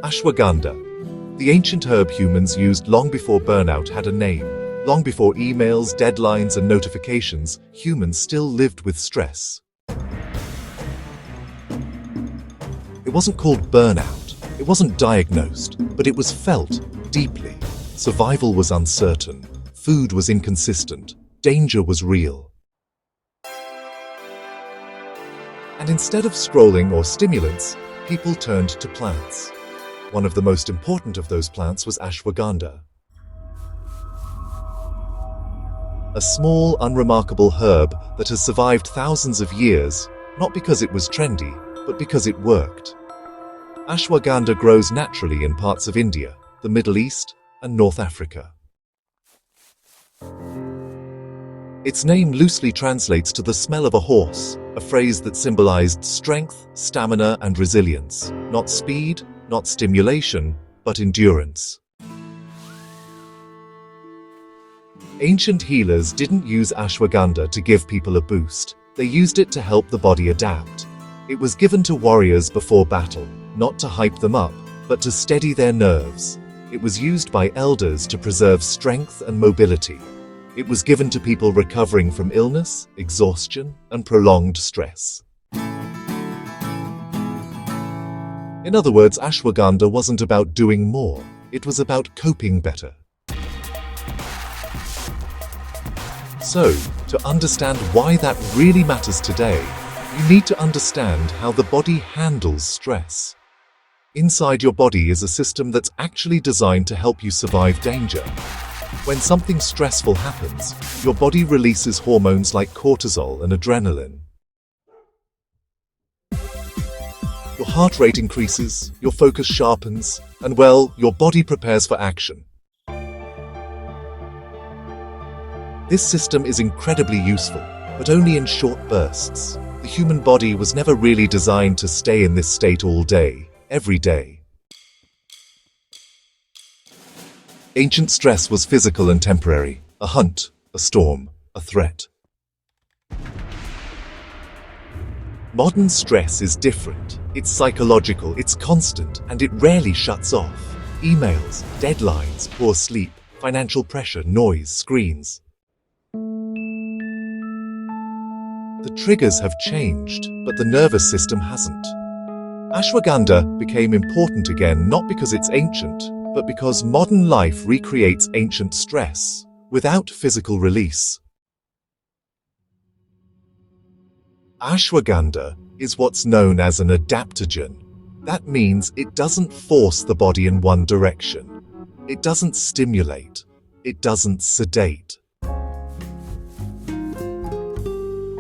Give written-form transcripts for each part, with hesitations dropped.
Ashwagandha, the ancient herb humans used long before burnout had a name. Long before emails, deadlines, and notifications, humans still lived with stress. It wasn't called burnout, it wasn't diagnosed, but it was felt deeply. Survival was uncertain, food was inconsistent, danger was real. And instead of scrolling or stimulants, people turned to plants. One of the most important of those plants was ashwagandha. A small, unremarkable herb that has survived thousands of years, not because it was trendy, but because it worked. Ashwagandha grows naturally in parts of India, the Middle East, and North Africa. Its name loosely translates to the smell of a horse, a phrase that symbolized strength, stamina, and resilience. Not speed, not stimulation, but endurance. Ancient healers didn't use ashwagandha to give people a boost. They used it to help the body adapt. It was given to warriors before battle, not to hype them up, but to steady their nerves. It was used by elders to preserve strength and mobility. It was given to people recovering from illness, exhaustion, and prolonged stress. In other words, ashwagandha wasn't about doing more, it was about coping better. So, to understand why that really matters today, you need to understand how the body handles stress. Inside your body is a system that's actually designed to help you survive danger. When something stressful happens, your body releases hormones like cortisol and adrenaline. Your heart rate increases, your focus sharpens, and well, your body prepares for action. This system is incredibly useful, but only in short bursts. The human body was never really designed to stay in this state all day, every day. Ancient stress was physical and temporary, a hunt, a storm, a threat. Modern stress is different. It's psychological, it's constant, and it rarely shuts off. Emails, deadlines, poor sleep, financial pressure, noise, screens. The triggers have changed, but the nervous system hasn't. Ashwagandha became important again not because it's ancient, but because modern life recreates ancient stress, without physical release. Ashwagandha is what's known as an adaptogen. That means it doesn't force the body in one direction. It doesn't stimulate. It doesn't sedate.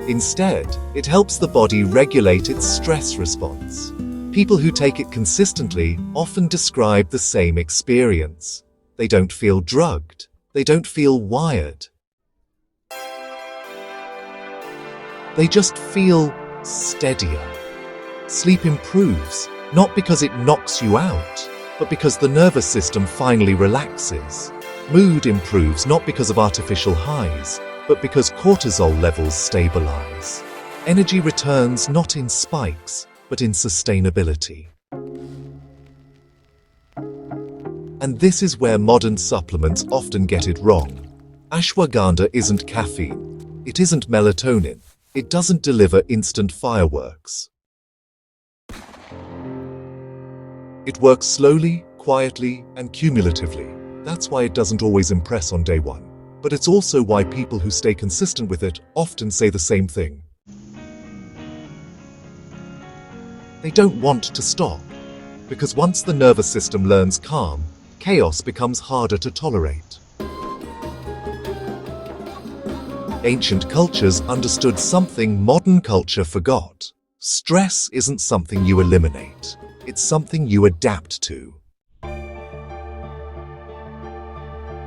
Instead, it helps the body regulate its stress response. People who take it consistently often describe the same experience. They don't feel drugged. They don't feel wired. They just feel steadier. Sleep improves, not because it knocks you out, but because the nervous system finally relaxes. Mood improves not because of artificial highs, but because cortisol levels stabilize. Energy returns not in spikes, but in sustainability. And this is where modern supplements often get it wrong. Ashwagandha isn't caffeine. It isn't melatonin. It doesn't deliver instant fireworks. It works slowly, quietly, and cumulatively. That's why it doesn't always impress on day one. But it's also why people who stay consistent with it often say the same thing. They don't want to stop, because once the nervous system learns calm, chaos becomes harder to tolerate. Ancient cultures understood something modern culture forgot. Stress isn't something you eliminate. It's something you adapt to.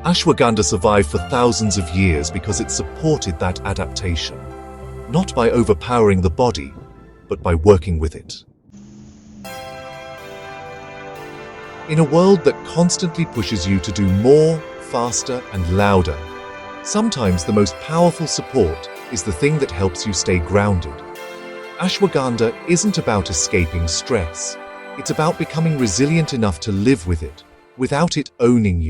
Ashwagandha survived for thousands of years because it supported that adaptation, not by overpowering the body, but by working with it. In a world that constantly pushes you to do more, faster, and louder, sometimes the most powerful support is the thing that helps you stay grounded. Ashwagandha isn't about escaping stress. It's about becoming resilient enough to live with it, without it owning you.